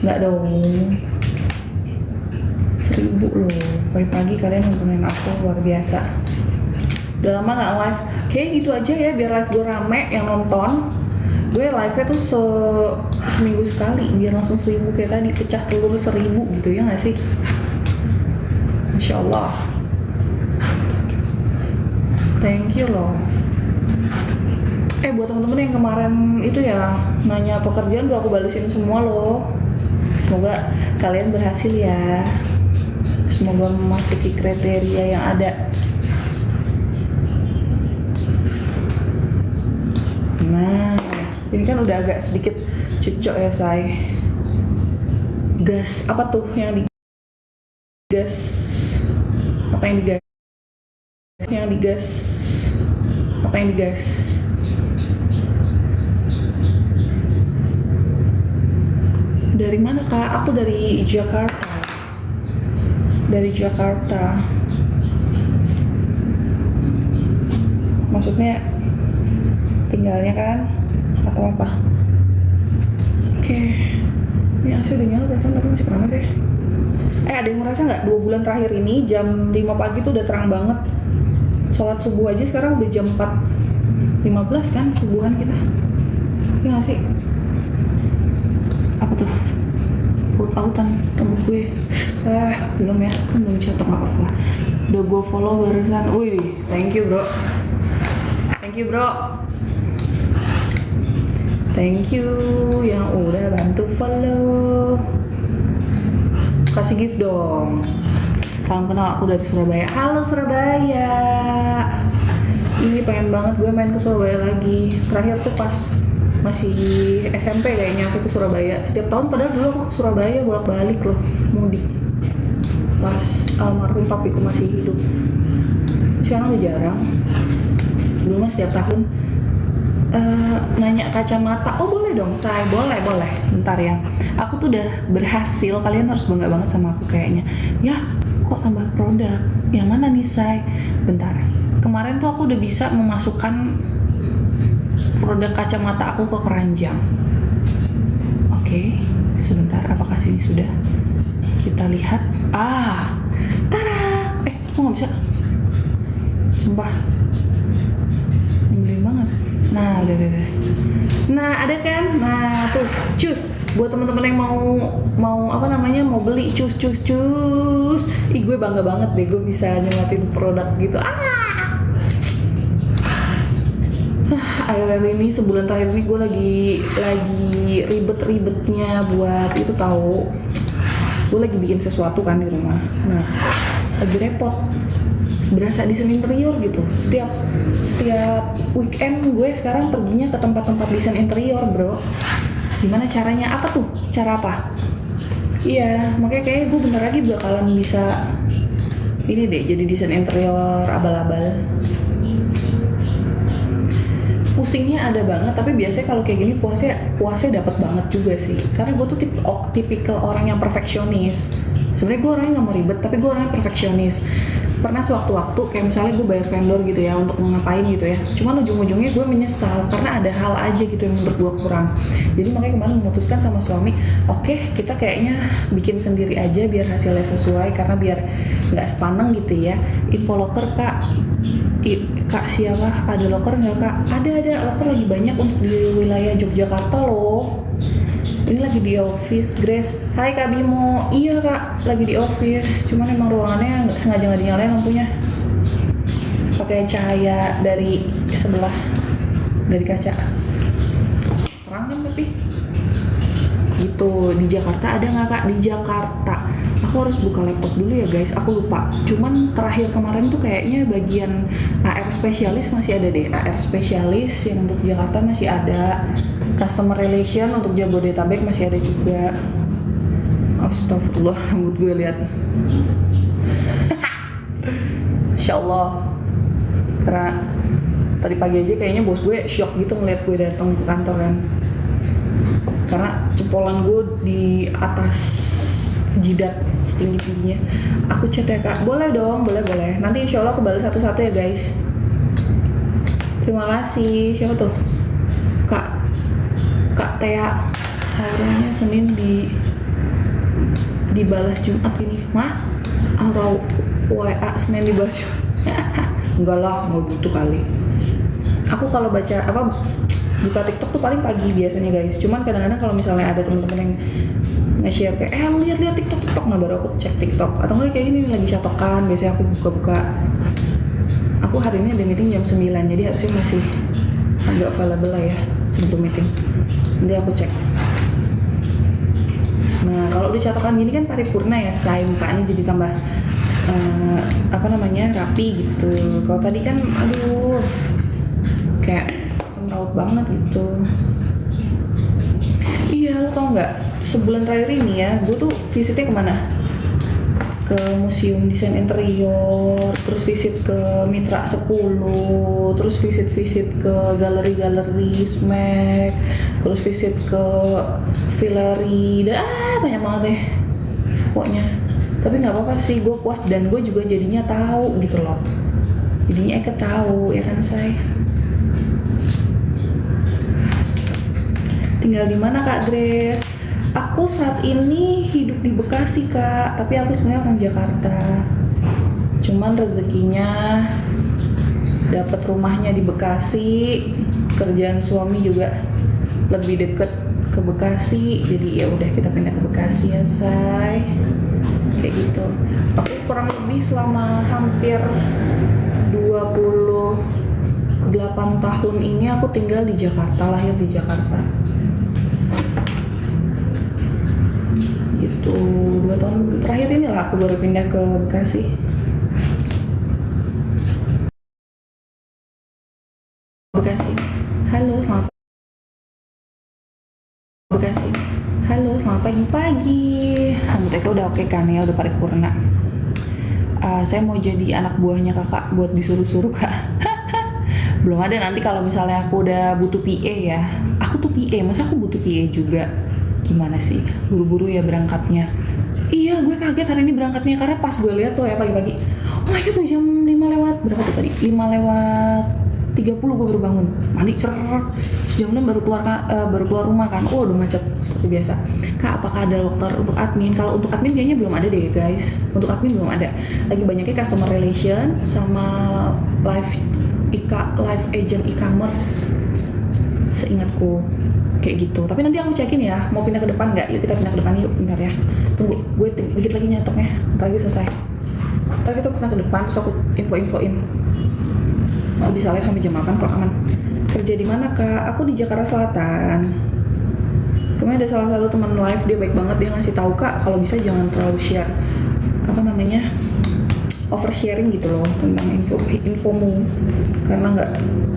Nggak dong. 1000 loh. Pagi-pagi kalian nontonin aku, luar biasa. Udah lama nggak live. Kayak gitu aja ya, biar live gue rame yang nonton. Gue live-nya tuh seminggu sekali, biar langsung 1000 kayak tadi, pecah telur 1000 gitu ya nggak sih? Insya Allah. Thank you loh. Buat temen-temen yang kemarin itu ya nanya pekerjaan, udah aku balesin semua loh. Semoga kalian berhasil ya. Semoga memasuki kriteria yang ada. Nah, ini kan udah agak sedikit cucok ya, say. Gas apa tuh yang digas? Apa yang digas? Yang digas? Apa yang digas? Dari mana kak? Aku dari Jakarta. Dari Jakarta. Maksudnya tinggalnya kan? Atau apa? Oke. Ini AC udah nyala perasaan, tapi masih panas ya. Ada yang merasa nggak 2 bulan terakhir ini jam 5 pagi tuh udah terang banget. Sholat subuh aja sekarang udah jam 4.15 kan subuhan kita. Iya nggak sih? Apa tuh? Out-outan rambut gue. Belum ya, kan belum cetok apa-apa. Udah gue follow barusan. Wih, thank you bro. Thank you bro. Thank you yang udah bantu follow. Kasih gift dong. Salam kenal, aku dari Surabaya. Halo Surabaya. Ini pengen banget gue main ke Surabaya lagi. Terakhir tuh pas masih SMP kayaknya aku ke Surabaya. Setiap tahun padahal dulu aku ke Surabaya bolak-balik loh, mudik. Pas almarhum papiku masih hidup. Sekarang udah jarang. Dulu mah setiap tahun. Nanya kacamata, oh boleh dong say, boleh. Bentar ya, aku tuh udah berhasil, kalian harus bangga banget sama aku kayaknya. Ya, kok tambah produk? Yang mana nih say? Bentar, kemarin tuh aku udah bisa memasukkan produk kacamata aku ke keranjang. Oke, sebentar, apakah sini sudah? Kita lihat. Tada! Kok nggak bisa? Sumpah, nyebelin banget. Nah, udah. Nah, ada kan? Nah, tuh, cus. Buat teman-teman yang mau beli cus. Ih, gue bangga banget deh gue bisa nyematin produk gitu. Akhir-akhir ini, sebulan terakhir ini gue lagi ribet-ribetnya buat itu tahu. Gue lagi bikin sesuatu kan di rumah. Nah, lagi repot. Berasa desain interior gitu. Setiap weekend gue sekarang perginya ke tempat-tempat desain interior, bro. Gimana caranya? Apa tuh? Cara apa? Iya, makanya kayaknya gue bentar lagi bakalan bisa ini deh, jadi desain interior abal-abal. Pusingnya ada banget, tapi biasanya kalau kayak gini puasnya dapat banget juga sih. Karena gue tuh tipikal orang yang perfeksionis. Sebenarnya gue orangnya nggak mau ribet, tapi gue orangnya perfeksionis. Pernah sewaktu-waktu kayak misalnya gue bayar vendor gitu ya untuk ngapain gitu ya, cuman ujung-ujungnya gue menyesal karena ada hal aja gitu yang menurut gue kurang. Jadi makanya kemarin memutuskan sama suami, oke, kita kayaknya bikin sendiri aja biar hasilnya sesuai, karena biar nggak sepaneng gitu ya. Info loker kak, kak siapa? Ada loker nggak kak? Ada loker lagi banyak untuk di wilayah Yogyakarta loh. Ini lagi di office, Grace. Hai Kak Bimo. Iya Kak, lagi di office. Cuman emang ruangannya sengaja nggak dinyalain lampunya. Pakai cahaya dari sebelah, dari kaca. Terang kan tapi. Gitu. Di Jakarta ada nggak Kak? Di Jakarta. Aku harus buka laptop dulu ya guys. Aku lupa. Cuman terakhir kemarin tuh kayaknya bagian AR spesialis masih ada deh. AR spesialis yang untuk Jakarta masih ada. Customer relation untuk Jabodetabek masih ada juga. Astagfirullah, rambut gue lihat. Insya Allah. Karena tadi pagi aja kayaknya bos gue shock gitu ngeliat gue datang ke kantor kan. Karena cepolan gue di atas jidat setinggi-tingginya. Aku chat ya kak, boleh dong, boleh. Nanti insya Allah aku balas satu-satu ya guys. Terima kasih. Siapa tuh? Kak Tea, auranya Senin di dibalas Jumat ini, mah atau WA Senin dibalas. Enggak lah, nggak gitu kali. Aku kalau baca buka TikTok tuh paling pagi biasanya guys. Cuman kadang-kadang kalau misalnya ada teman-teman yang nge-share kayak lihat TikTok, nah baru aku cek TikTok. Atau enggak kayak ini lagi catokan, biasanya aku buka-buka. Aku hari ini ada meeting jam 9, jadi harusnya masih agak available lah ya sebelum meeting. Nanti aku cek. Nah kalau udah catokan gini kan paripurna ya, say mukanya jadi tambah rapi gitu. Kalau tadi kan aduh kayak semraut banget gitu. Iya, lo tau nggak, sebulan terakhir ini ya gue tuh visitnya kemana? Ke museum desain interior, terus visit ke Mitra 10, terus visit ke galeri Smack, terus visit ke Filari, dan banyak banget deh pokoknya. Tapi nggak apa-apa sih, gue puas dan gue juga jadinya tahu gitu loh. Jadinya tahu ya kan say. Tinggal di mana Kak Grace? Aku saat ini hidup di Bekasi Kak, tapi aku sebenarnya orang Jakarta. Cuman rezekinya dapat rumahnya di Bekasi, kerjaan suami juga lebih deket ke Bekasi, jadi ya udah kita pindah ke Bekasi ya say. Kayak gitu. Aku kurang lebih selama hampir 28 tahun ini aku tinggal di Jakarta, lahir di Jakarta. Gitu, 2 tahun terakhir inilah aku baru pindah ke Bekasi. Halo, selamat Bekasi. Halo, selamat pagi. Anggotanya udah oke kan ya, udah paripurna. Saya mau jadi anak buahnya kakak buat disuruh-suruh kak. Belum ada, nanti kalau misalnya aku udah butuh PA ya. Aku tuh PA, masa aku butuh PA juga? Gimana sih, buru-buru ya berangkatnya. Iya, gue kaget hari ini berangkatnya karena pas gue lihat tuh ya pagi-pagi. Oh my god, tuh jam 5 lewat berapa tuh tadi? 5 lewat 30 gue baru bangun, mandi jam 6 baru keluar rumah kan. Oh udah macet seperti biasa. Kak, apakah ada dokter untuk admin? Kalau untuk admin kayaknya belum ada deh guys. Untuk admin belum ada. Lagi banyaknya customer relation sama live agent e-commerce seingatku kayak gitu. Tapi nanti aku cekin ya, mau pindah ke depan nggak? Yuk kita pindah ke depan yuk, bentar ya. Tunggu, gue dikit lagi nyatoknya, bentar lagi selesai. Ntar kita pindah ke depan, terus aku infoin. Nggak bisa live sampai jam 8 kok, aman. Kerja di mana kak? Aku di Jakarta Selatan. Kemarin ada salah satu teman live, dia baik banget, dia ngasih tahu kak kalau bisa jangan terlalu share oversharing gitu loh tentang infomu, karena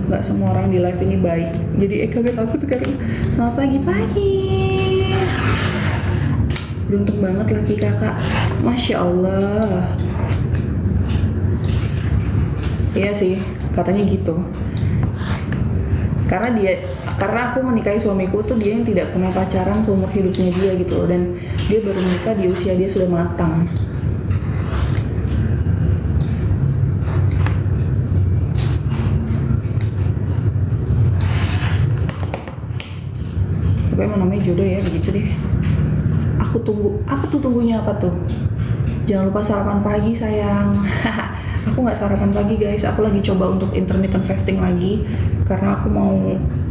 nggak semua orang di live ini baik. Jadi kaget aku sekarang. Selamat pagi. Beruntung banget laki kakak, masya Allah. Iya sih, katanya gitu. Karena aku menikahi suamiku tuh dia yang tidak pernah pacaran seumur hidupnya dia gitu loh, dan dia baru menikah di usia dia sudah matang. Apa emang namanya jodoh ya, begitu deh. Aku tunggunya apa tuh? Jangan lupa sarapan pagi sayang. Aku nggak sarapan pagi guys, aku lagi coba untuk intermittent fasting lagi karena aku mau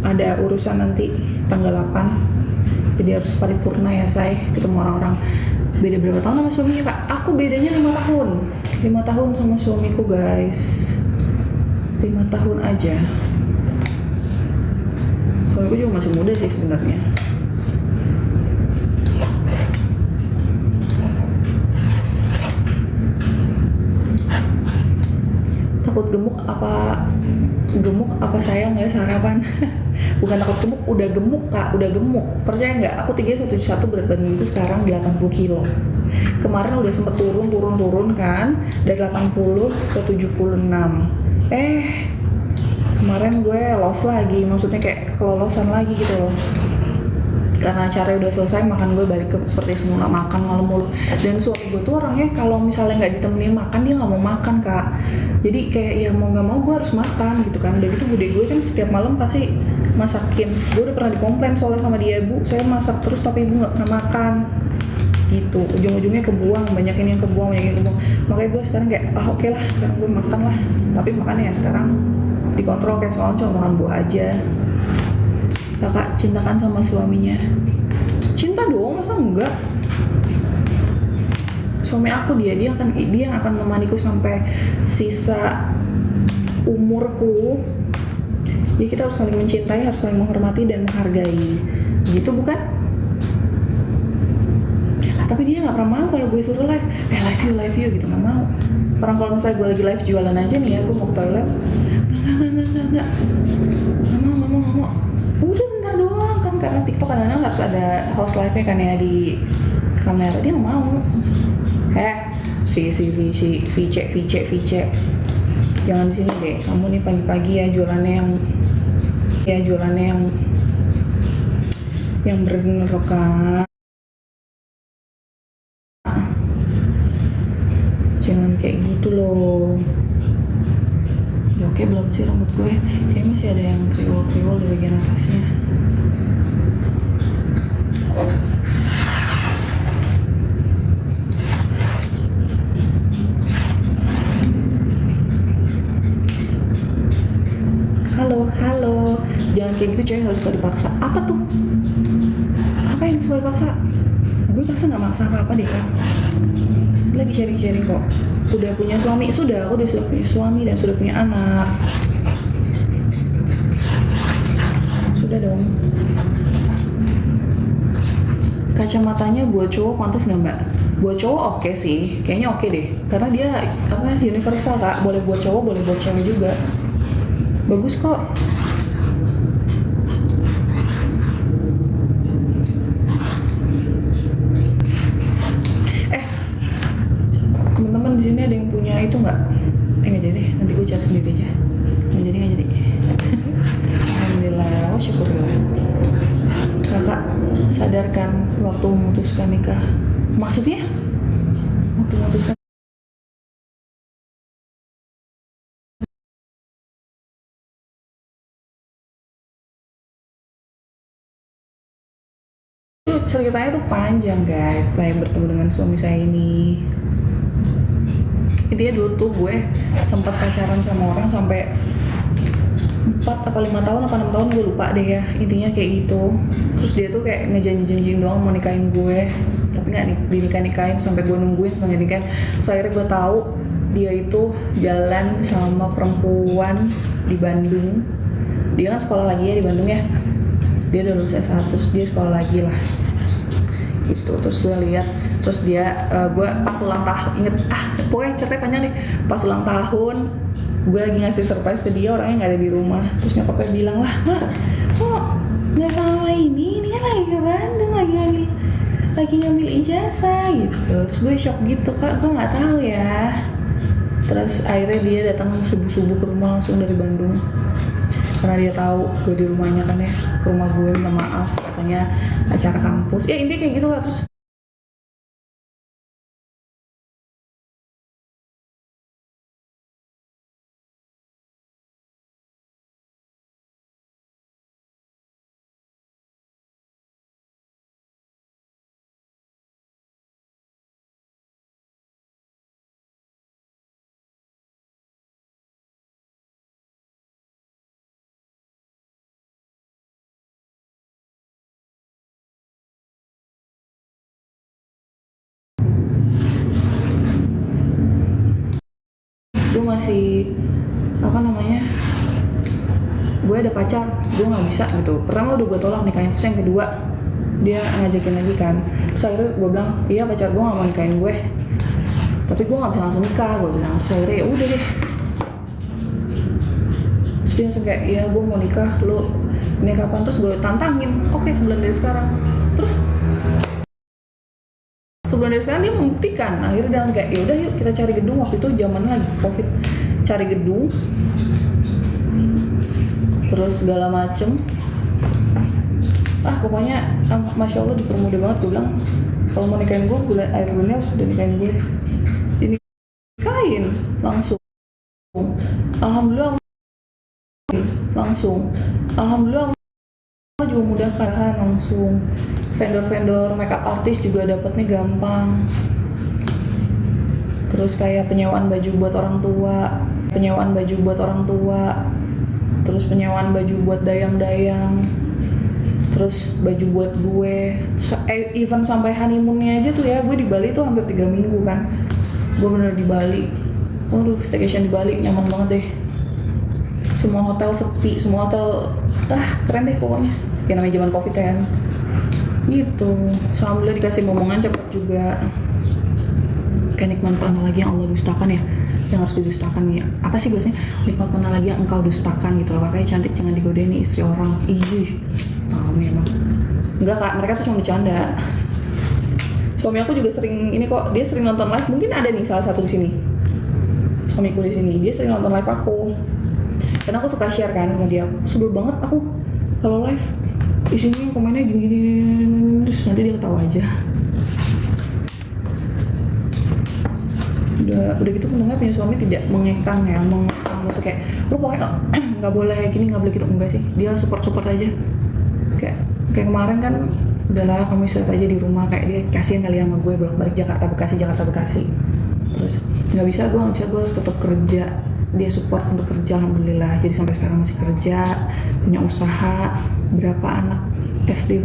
ada urusan nanti tanggal 8, jadi harus paripurna ya say, ketemu orang-orang. Beda berapa tahun sama suaminya kak? Aku bedanya 5 tahun sama suamiku guys, 5 tahun aja. Kalau aku juga masih muda sih sebenarnya. Takut gemuk apa sayang ya sarapan. Bukan takut gemuk, udah gemuk kak, udah gemuk. Percaya nggak? Aku 311 berat badanku sekarang 80 kilo. Kemarin udah sempet turun kan, dari 80 ke 76. Kemarin gue loss lagi, maksudnya kayak kelolosan lagi gitu loh. Karena acaranya udah selesai, makan gue balik ke seperti semula, makan malam mulu. Dan suami gue tuh orangnya kalau misalnya nggak ditemenin makan, dia nggak mau makan kak. Jadi kayak ya mau nggak mau gue harus makan gitu kan. Udah gitu bude gue kan setiap malam pasti masakin. Gue udah pernah dikomplain soalnya sama dia, bu saya masak terus tapi ibu nggak pernah makan. gitu, ujung-ujungnya kebuang, banyakin yang kebuang. Makanya gue sekarang kayak oke lah, sekarang gue makan lah, tapi makannya ya sekarang dikontrol, kayak semalam cuma makan buah aja. Kakak cintakan sama suaminya? Cinta dong, masa enggak? Suami aku dia yang akan menemaniku sampai sisa umurku. Jadi kita harus saling mencintai, harus saling menghormati dan menghargai. Gitu bukan? Tapi dia nggak pernah mau kalau gue suruh live. Live you gitu, nggak mau. Orang kalau misalnya gue lagi live jualan aja nih ya, gue mau ke toilet, nggak mau. Udah bentar doang kan, karena TikTok kadang-kadang harus ada host live-nya kan ya di kamera. Dia nggak mau. VC, jangan di sini deh. Kamu nih pagi-pagi ya jualannya yang bener kan. Jangan kayak gitu loh. Udah oke belum sih rambut gue? Kayaknya masih ada yang kriwol di bagian atasnya. Halo, jangan kayak gitu, cewek gak suka dipaksa. Apa tuh? Apa yang suka dipaksa? Gue paksa gak maksa apa-apa deh kak. Lagi sharing kok. Udah punya suami? Sudah, aku sudah punya suami dan sudah punya anak. Sudah dong. Kacamatanya buat cowok pantas nggak mbak? Buat cowok oke sih, kayaknya oke deh. Karena dia universal kak, boleh buat cowok, boleh buat cewek juga. Bagus kok. Teman-teman di sini ada yang punya itu nggak? Nggak jadi deh, nanti gue cari sendiri aja. Nggak jadi. Alhamdulillah, syukurlah. Kakak sadarkan waktu memutuskan nikah. Maksudnya? Waktu memutuskan ceritanya tuh panjang guys. Saya bertemu dengan suami saya ini. Intinya dulu tuh gue sempat pacaran sama orang sampai 4 apa 5 tahun apa 6 tahun, gue lupa deh ya. Intinya kayak gitu. Terus dia tuh kayak ngejanji-janjiin doang mau nikahin gue, tapi nggak dinikahin sampai gue nungguin sampai nikahin. Terus akhirnya gue tahu dia itu jalan sama perempuan di Bandung. Dia kan sekolah lagi ya di Bandung ya. Dia udah lulus S1, terus dia sekolah lagi lah gitu. Terus gue lihat, terus dia gue pas ulang tahun, inget pokoknya ceritanya panjang deh. Pas ulang tahun gue lagi ngasih surprise ke dia, orangnya nggak ada di rumah. Terus nyokapnya bilang, lah mak kok nggak sama ini kan lagi ke Bandung, lagi ngambil ijazah gitu. Terus gue shock gitu, kak gue nggak tahu ya. Terus akhirnya dia datang subuh ke rumah langsung dari Bandung, karena dia tahu gue di rumahnya kan ya, ke rumah gue minta maaf, katanya acara kampus ya, intinya kayak gitu lah. Terus gue masih gue ada pacar, gue nggak bisa gitu. Pertama udah gue tolak nikahnya, terus yang kedua dia ngajakin lagi kan. Terus akhirnya gue bilang, iya pacar gue nggak mau nikahin gue, tapi gue nggak bisa langsung nikah, gue bilang. Terus akhirnya ya udah deh. Terus dia langsung kayak, iya gue mau nikah, lo ini kapan? Terus gue tantangin, oke, sebulan dari sekarang. Terus sebulan dari sekarang dia membuktikan. Akhirnya dia kayak, ya udah yuk kita cari gedung. Waktu itu zaman lagi covid, cari gedung, terus segala macem. Pokoknya masya Allah dipermudah banget. Gue bilang kalau mau nikahin gue, akhir bulannya harus udah nikahin gue. Dinikahin langsung. Alhamdulillah langsung. Alhamdulillah juga juga mudahkan langsung. Vendor-vendor makeup artist juga dapatnya gampang. Terus kayak penyewaan baju buat orang tua, terus penyewaan baju buat dayang-dayang, terus baju buat gue. Even sampai honeymoonnya aja tuh ya, gue di Bali tuh hampir 3 minggu kan. Gue bener di Bali. Waduh, staycation di Bali nyaman banget deh. Semua hotel sepi, semua hotel keren deh pokoknya. Ya namanya zaman Covid ya kan. Gitu. Alhamdulillah dikasih momongan cepet juga. Kayak nikmat mana lagi yang Allah dustakan ya, yang harus didustakan ya. Apa sih biasanya nikmat mana lagi yang engkau dustakan gitu loh. Makanya cantik jangan digodain nih istri orang. Ih, tahu nih emang. Enggak kak, mereka tuh cuma bercanda. Suami aku juga sering ini kok, dia sering nonton live. Mungkin ada nih salah satu di sini. Suamiku di sini, dia sering nonton live aku. Karena aku suka share kan sama dia. Sebel banget aku kalau live. Isinya komennya gini-gini, terus nanti dia ketawa aja. Udah gitu pendengar punya suami tidak mengekang ya, maksudnya kayak lu pokoknya nggak boleh gini, nggak boleh gitu, enggak sih, dia support aja. Kayak kemarin kan udahlah kamu istirahat aja di rumah, kayak dia kasihan kali sama gue bolak-balik Jakarta Bekasi. Terus nggak bisa, gue harus tetap kerja. Dia support untuk kerja, alhamdulillah. Jadi sampai sekarang masih kerja, punya usaha. Berapa anak SD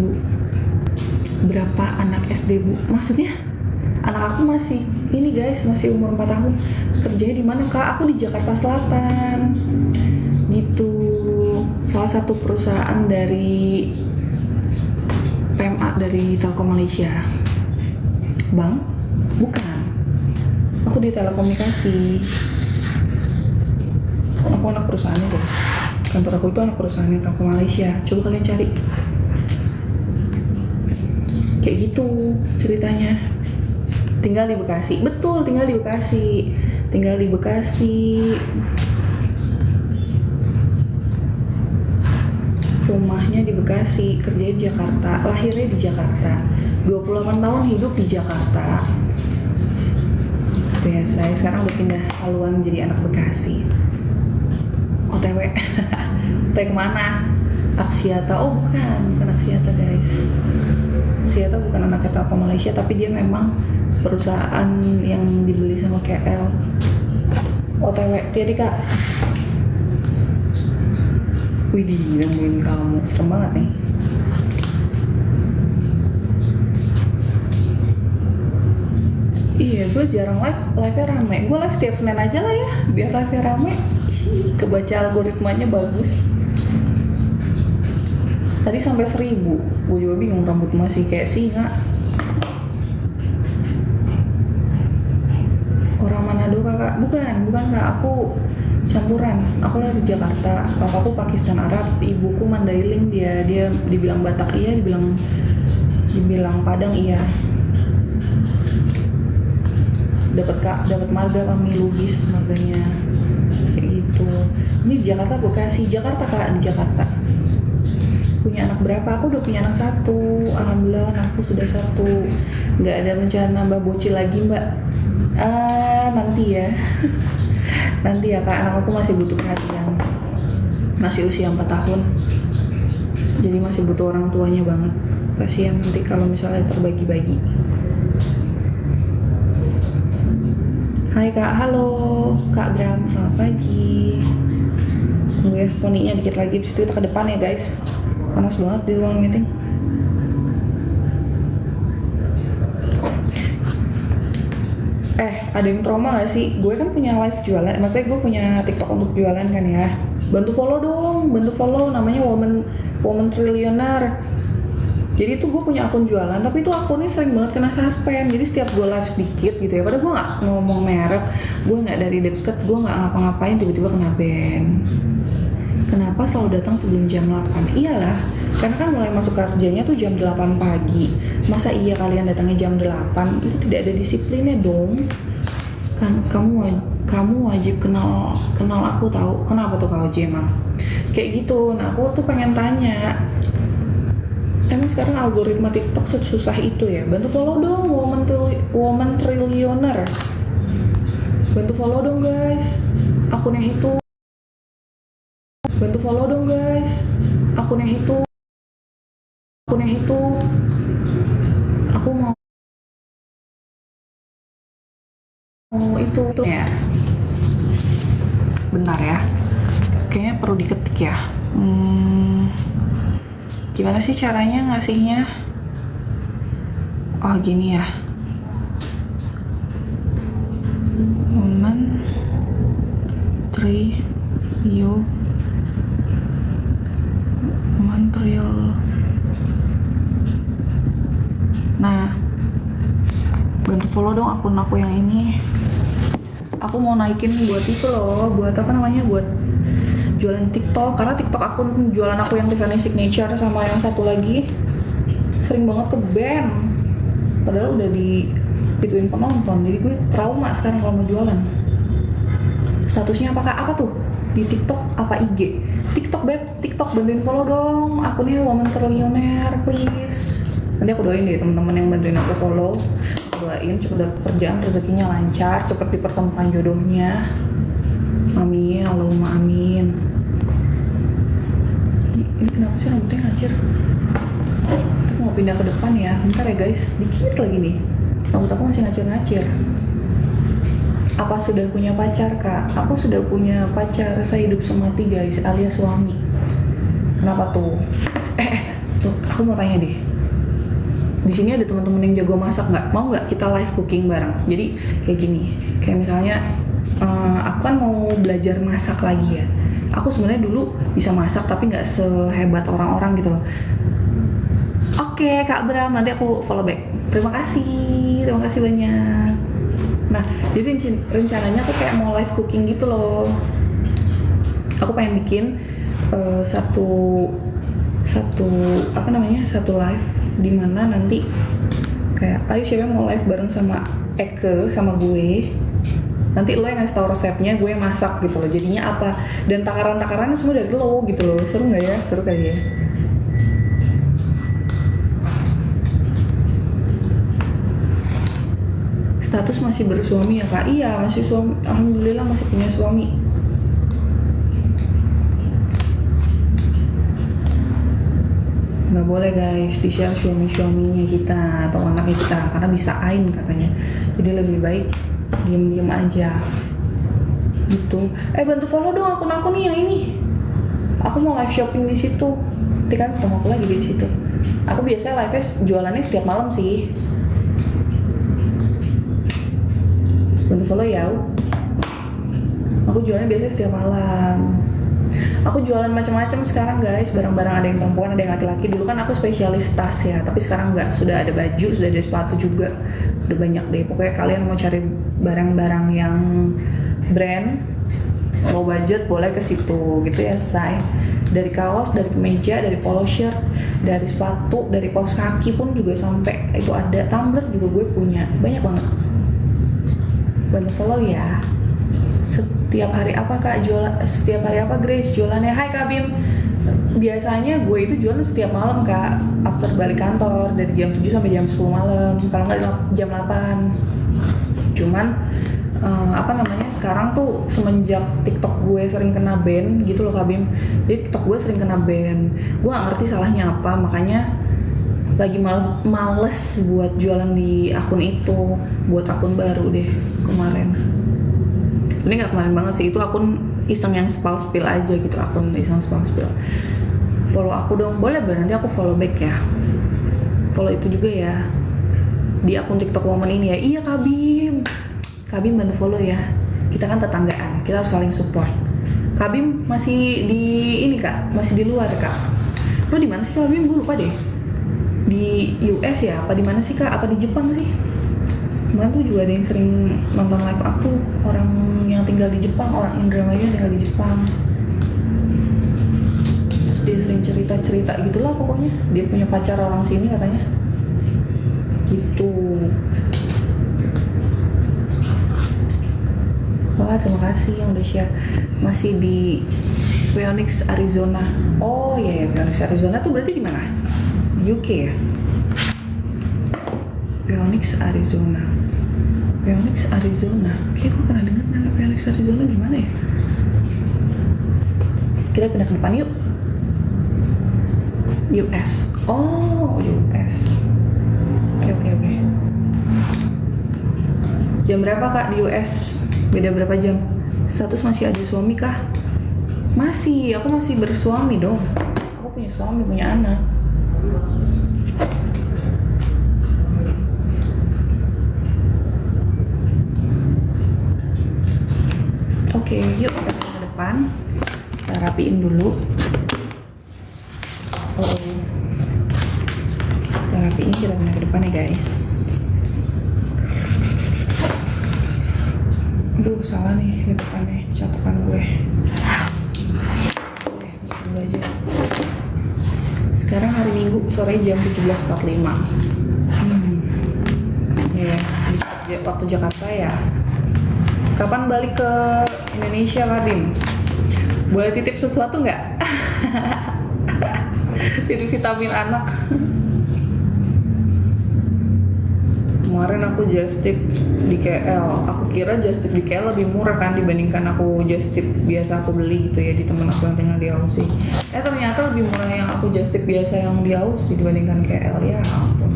bu? Maksudnya anak aku masih ini guys, masih umur 4 tahun. Kerjanya di mana kak? Aku di Jakarta Selatan. Gitu. Salah satu perusahaan dari PMA dari Telkom Malaysia. Bang? Bukan. Aku di telekomunikasi. Aku anak perusahaannya guys. Kantor aku itu anak perusahaannya Telkom Malaysia. Coba kalian cari. Kayak gitu ceritanya. Tinggal di Bekasi. Betul, tinggal di Bekasi. Rumahnya di Bekasi, kerjanya di Jakarta, lahirnya di Jakarta. 28 tahun hidup di Jakarta. Itu ya, saya sekarang udah pindah haluan jadi anak Bekasi. OTW. OTW kemana? Axiata. Oh bukan Axiata guys. Axiata bukan anak Telkom Malaysia, tapi dia memang perusahaan yang dibeli sama KL. OTW, hati-hati kak. Widih, nemuin kamu, serem banget nih. Iya, gue jarang live-nya rame. Gue live setiap Senin aja lah ya, biar live-nya rame. Kebaca algoritmanya bagus. Tadi sampai 1000, gue juga bingung, rambut masih kayak singa. Orang Manado kakak? Bukan kak, aku campuran. Aku lahir di Jakarta, papaku Pakistan Arab, ibuku Mandailing, dia dibilang Batak iya, dibilang Padang iya. Dapat marga kami lugis marganya kayak gitu. Ini di Jakarta Bekasi, Jakarta kak, di Jakarta. Punya anak berapa? Aku udah punya anak 1. Alhamdulillah anakku sudah 1. Nggak ada rencana nambah bocil lagi mbak. Nanti ya. Nanti ya kak, anak aku masih butuh perhatian. Masih usia 4 tahun. Jadi masih butuh orang tuanya banget. Kasihan nanti kalau misalnya terbagi-bagi. Hai kak, halo kak Bram, selamat pagi. Tunggu ya, poninya dikit lagi, abis itu kita ke depan ya guys. Panas banget di ruang meeting. Ada yang trauma gak sih? Gue kan punya live jualan, maksudnya gue punya TikTok untuk jualan kan ya. Bantu follow, namanya Woman Trillionaire. Jadi tuh gue punya akun jualan, tapi itu akunnya sering banget kena suspend. Jadi setiap gue live sedikit gitu ya, padahal gue gak ngomong merek, gue gak dari deket, gue gak ngapa-ngapain, tiba-tiba kena ban. Kenapa selalu datang sebelum jam 8? Iyalah, karena kan mulai masuk kerjanya tuh jam 8 pagi. Masa iya kalian datangnya jam 8? Itu tidak ada disiplinnya dong. Kan kamu wajib kenal aku tahu. Kenapa tuh kau emang? Kayak gitu. Nah, aku tuh pengen tanya. Emang sekarang algoritma TikTok susah itu ya? Bantu follow dong Woman Trillionaire. Bantu follow dong guys. Akun yang itu. Bantu follow dong guys. Akun yang itu. akun yang itu. Aku mau itu ya. Bentar ya, kayaknya perlu diketik ya. Gimana sih caranya ngasihnya? Oh gini ya. Montreal. Nah, bantu follow dong akun aku yang ini. Aku mau naikin buat itu loh, buat apa namanya, buat jualan TikTok. Karena TikTok akun jualan aku yang Tiffany Signature sama yang satu lagi sering banget ke ban. Padahal udah dituin penonton, jadi gue trauma sekarang kalau mau jualan. Statusnya apakah apa tuh? Di TikTok apa IG? TikTok beb, TikTok bantuin follow dong akunnya Woman Trillionaire please. Nanti aku doain deh teman-teman yang bantuin aku follow. Doain cepet dapet pekerjaan, rezekinya lancar, cepet dipertemukan jodohnya. Amin, Allahumma amin. Ini kenapa sih rambutnya ngacir? Aku mau pindah ke depan ya, bentar ya guys, dikit lagi nih. Rambut aku masih ngacir-ngacir. Apa sudah punya pacar kak? Aku sudah punya pacar sehidup semati guys, alias suami. Kenapa tuh? Tuh aku mau tanya deh. Di sini ada teman-teman yang jago masak nggak? Mau nggak kita live cooking bareng? Jadi kayak gini, kayak misalnya aku kan mau belajar masak lagi ya. Aku sebenarnya dulu bisa masak tapi nggak sehebat orang-orang gitu loh. Oke Kak Bram, nanti aku follow back. Terima kasih banyak. Nah, jadi rencananya aku kayak mau live cooking gitu loh. Aku pengen bikin satu live di mana nanti kayak ayo siapa yang mau live bareng sama Eke sama gue. Nanti lo yang ngasih tau resepnya, gue yang masak gitu loh. Jadinya apa? Dan takaran-takarannya semua dari lo gitu loh. Seru nggak ya? Seru kali ya. Status masih bersuami ya kak? Iya masih suami, alhamdulillah masih punya suami. Nggak boleh guys di-share suami-suaminya kita atau anaknya kita karena bisa ain katanya. Jadi lebih baik diem-diem aja gitu. Bantu follow dong akun aku nih yang ini. Aku mau live shopping di situ. Nanti kan ketemu aku lagi di situ. Aku biasanya live jualannya setiap malam sih. Bantu follow ya. Aku jualannya biasanya setiap malam. Aku jualan macam-macam sekarang guys, barang-barang ada yang perempuan, ada yang laki-laki. Dulu kan aku spesialis tas ya, tapi sekarang enggak. Sudah ada baju, sudah ada sepatu juga. Udah banyak deh. Pokoknya kalian mau cari barang-barang yang brand, low budget boleh ke situ gitu ya say. Dari kaos, dari kemeja, dari polo shirt, dari sepatu, dari kaos kaki pun juga sampai itu ada. Tumbler juga gue punya, banyak banget. Bantu follow ya. Setiap hari apa kak jualan? Setiap hari apa Grace jualannya? Hai Kak Bim. Biasanya gue itu jualan setiap malam kak. After balik kantor dari jam 7 sampai jam 10 malam. Kalau nggak jam 8. Cuman sekarang tuh semenjak TikTok gue sering kena ban gitu loh Kak Bim. Jadi TikTok gue sering kena ban. Gue nggak ngerti salahnya apa. Makanya lagi males buat jualan di akun itu. Buat akun baru deh kemarin. Ini nggak kemarin banget sih, itu akun iseng yang spill aja gitu, akun iseng spill. Follow aku dong, boleh nanti aku follow back ya. Follow itu juga ya di akun TikTok Woman ini ya. Iya Kak Bim bantu follow ya. Kita kan tetanggaan, kita harus saling support. Kak Bim masih di ini kak, masih di luar kak. Lo di mana sih Kak Bim? Gue lupa deh. Di US ya? Apa di mana sih kak? Apa di Jepang sih? Kemarin tuh juga ada yang sering nonton live aku, orang yang tinggal di Jepang, orang Indramayu yang tinggal di Jepang. Terus dia sering cerita-cerita gitulah pokoknya. Dia punya pacar orang sini katanya. Gitu. Wah terima kasih yang udah share. Masih di Phoenix, Arizona. Oh iya, Phoenix, Arizona tuh berarti di mana? Di UK ya? Phoenix, Arizona. Kayaknya gue pernah dengar nama Phoenix, Arizona di mana ya? Kita pindah ke depan yuk. US. Oh, US. Oke. Jam berapa Kak di US? Beda berapa jam? Status masih ada suami kah? Masih, aku masih bersuami dong. Aku punya suami, punya anak. Oke, yuk kita ke depan. Kita rapiin dulu. Kita rapiin, kita pindah ke depan ya guys. Aduh, salah nih lipatannya, catakan gue. Oke, dulu aja. Sekarang hari Minggu, sore jam 17.45. Ya, waktu Jakarta ya. Kapan balik ke Indonesia, Kadim? Boleh titip sesuatu nggak? Titip vitamin anak. Kemarin aku just tip di KL. Aku kira just tip di KL lebih murah kan dibandingkan aku just tip biasa aku beli gitu ya di temen aku yang tinggal di Aussie. Ternyata lebih murah yang aku just tip biasa yang di Aussie dibandingkan KL. Ya ampun.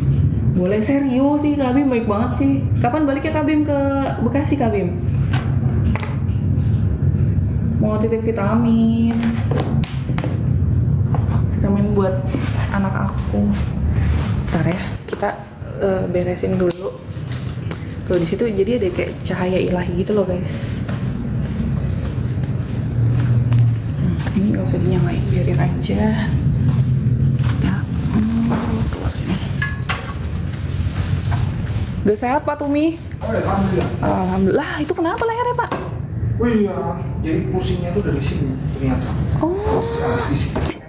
Boleh, serius sih, Kak Bim baik banget sih. Kapan baliknya Kak Bim ke Bekasi, Kak Bim? Mau titip vitamin buat anak aku. Bentar ya, kita beresin dulu. Tuh di situ jadi ada kayak cahaya ilahi gitu loh guys. Ini nggak usah dinyalain, biarin aja. Kita keluar sini. Udah sehat Pak Tumi? Oh, alhamdulillah. Alhamdulillah. Itu kenapa lehernya Pak? Oh iya, jadi pusingnya tuh dari sini ternyata. Oh. Harus di sini.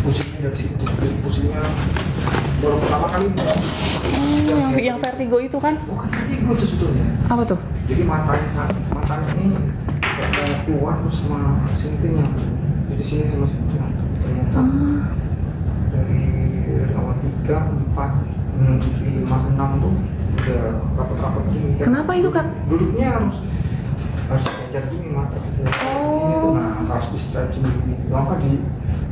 Pusingnya dari situ. Jadi pusingnya baru pertama kali. Yang vertigo itu kan? Bukan vertigo itu sebetulnya. Apa tuh? Jadi matanya ini kayak mau keluar terus sama sintingnya. Jadi sini sama sintingnya. Ternyata dari awal 3, 4, 5, 6 tuh udah rapat-rapat gini. Kenapa itu kan? Duduknya harus sejajar gini mata gitu. Oh. Nah, harus di stretching dulu. Maka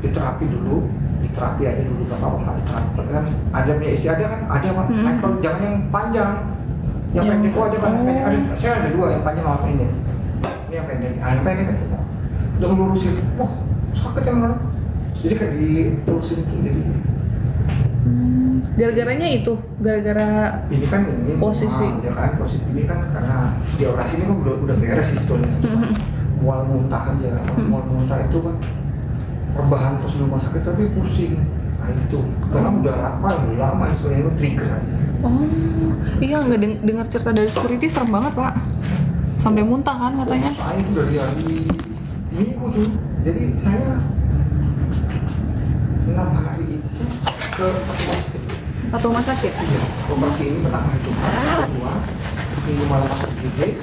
diterapi dulu, diterapi aja dulu gak apa-apa nggak diterapi. Kan ada punya istri ada kan, ada Pak. Nah, kalau jangan yang panjang, yang pendek. Oh ada kan, pendek ada. Saya ada 2 yang panjang sama ini. Ini yang pendek. Ah, yang pendek aja. Udah ngelurusin. Wah, sakit emang. Jadi kayak dilurusin itu jadi. Gara-garanya itu, gara-gara Ini kan ini posisi. Ya kan posisi ini kan karena di operasi ini kan udah beres sistemnya. Mual muntah aja, mual muntah itu kan rebahan terus di rumah sakit tapi pusing. Nah itu karena udah lama istilahnya itu trigger aja. Oh, iya nggak dengar cerita dari security serem banget Pak. Sampai muntah kan katanya. Saya itu dari hari Minggu tuh, jadi saya 6 hari itu ke Atau rumah sakit? Iya, operasi ini pertama hari Jumat, kedua Minggu malam masuk IGD,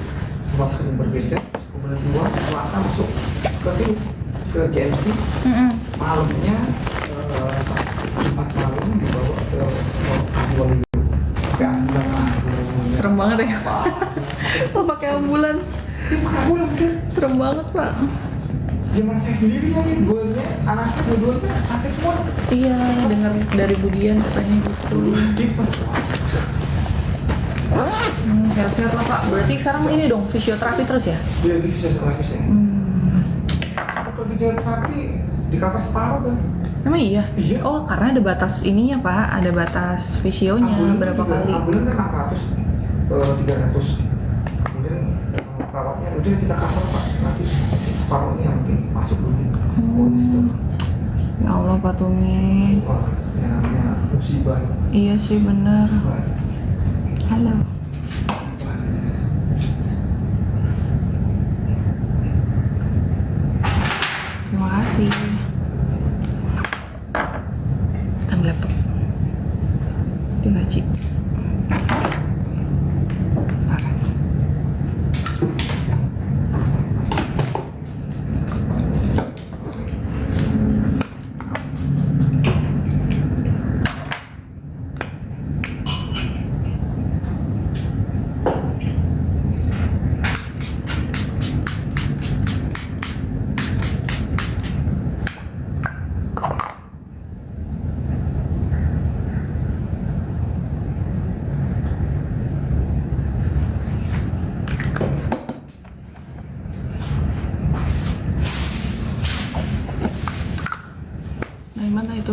rumah sakit yang berbeda, kemudian 2 Selasa masuk ke sini, ke JMC, malamnya Jumat malam dibawa ke Walu. Serem banget ya? Lo pakai ambulan? Ini pakai ambulan guys. Serem banget Pak. Gimana saya sendiri lagi, gue-nya, anak saya dua-duanya sakit semua. Iya, dengar dari Budian katanya gitu. Tipes. Sehat-sehat lah Pak. Berarti sekarang ini dong fisioterapi terus ya? Iya, di fisioterapi saya. Kalau fisioterapi di cover separuh kan? Emang iya? Iya. Oh, karena ada batas ininya Pak, ada batas visionya berapa kali? Ambulan kan 600, 300. Kemudian sama perawatnya, udah kita cover Pak. Nanti separuhnya yang penting masuk dulu. Ya Allah Pak Tumi. Wah, yang namanya musibah. Iya sih benar. Halo. Terima kasih. Kita laptop. Dia ngaji. Bentar.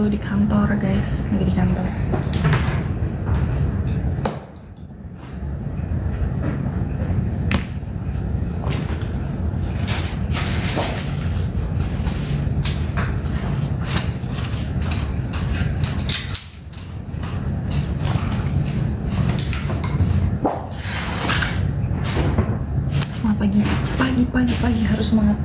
tuh di kantor guys, lagi di kantor. Semangat pagi harus semangat.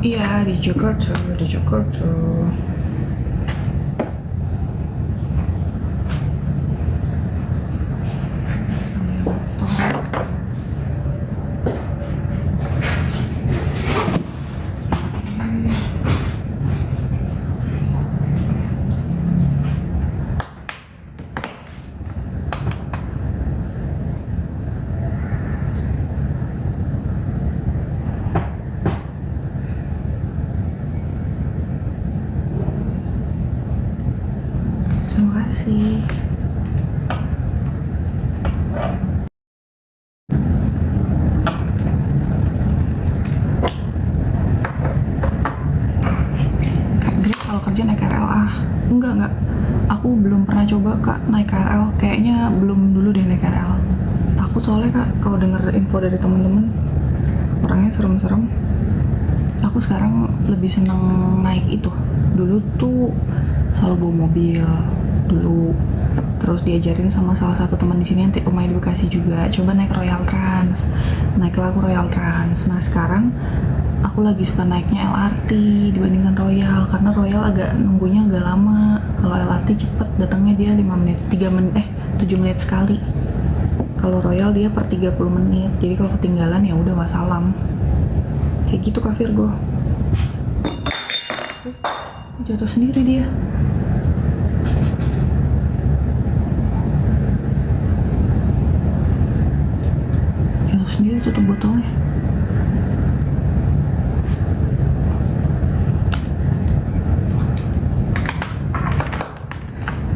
Iya, di Jakarta. Terima kasih. Kak Grace kalau kerja naik KRL enggak. Aku belum pernah coba Kak naik KRL. Kayaknya belum dulu deh naik KRL. Takut soalnya Kak kalau denger info dari temen-temen orangnya serem-serem. Aku sekarang lebih seneng naik itu. Dulu tuh selalu bawa mobil dulu, terus diajarin sama salah satu teman di sini yang rumahnya di Bekasi juga, coba naik Royal Trans, naiklah aku Royal Trans. Nah sekarang aku lagi suka naiknya LRT dibandingkan Royal, karena Royal agak nunggunya agak lama. Kalau LRT cepet datangnya, dia 5 menit 7 menit sekali. Kalau Royal dia per 30 menit, jadi kalau ketinggalan ya udah wassalam. Kayak gitu Kak Virgo. Jatuh sendiri dia. Jatuh sendiri tutup botolnya.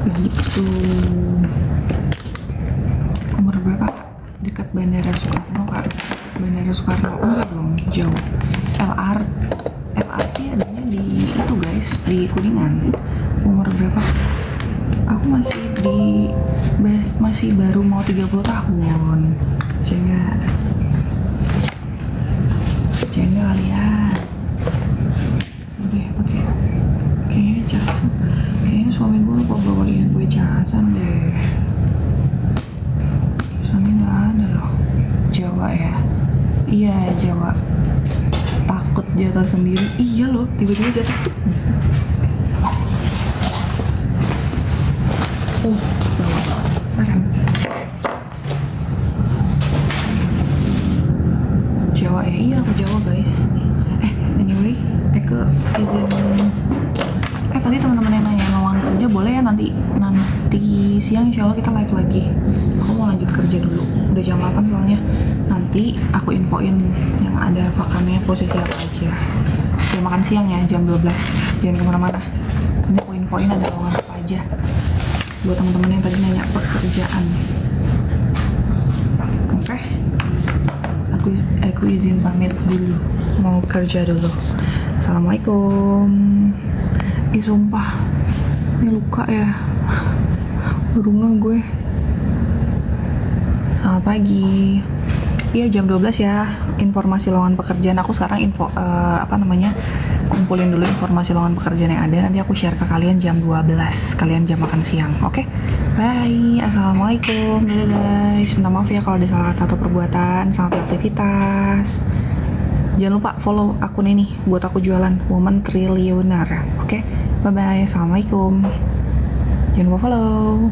Begitu. Umur berapa? Dekat Bandara Soekarno Kak. Bandara Soekarno enggak dong, jauh. LRT adanya di itu guys, di Kuningan. Umur berapa? Aku masih baru mau 30 tahun. Cengga kali ya. Udah pakai. Kayaknya casan. Kayaknya suami gue lupa bawain gue casan deh. Casannya nggak ada loh. Jawa ya. Iya Jawa. Takut jatuh sendiri. Iya loh, tiba-tiba jatuh. Oh, parah. Jawa ya, iya aku Jawa guys. Anyway, izin. Tadi teman-teman yang nanya lowongan kerja boleh ya nanti siang insya Allah kita live lagi. Aku mau lanjut kerja dulu. Udah jam 8 soalnya. Nanti aku infoin yang ada vakannya posisi apa aja. Jam makan siang ya, jam 12. Jangan kemana-mana. Nanti aku infoin ada lowongan apa aja. Buat teman-teman yang tadi nanya pekerjaan. Oke. Aku izin pamit dulu. Mau kerja dulu. Assalamualaikum. Ih sumpah, ini luka ya. Berunga gue. Selamat pagi. Iya jam 12 ya. Informasi lowongan pekerjaan aku sekarang kumpulin dulu informasi lowongan pekerjaan yang ada. Nanti aku share ke kalian jam 12. Kalian jam makan siang. Oke? Bye. Assalamualaikum. Dadah guys. Minta maaf ya kalau ada salah kata atau perbuatan. Selamat beraktivitas. Jangan lupa follow akun ini buat aku jualan Woman Trillionaire. Oke? Bye bye. Assalamualaikum. Jangan lupa follow.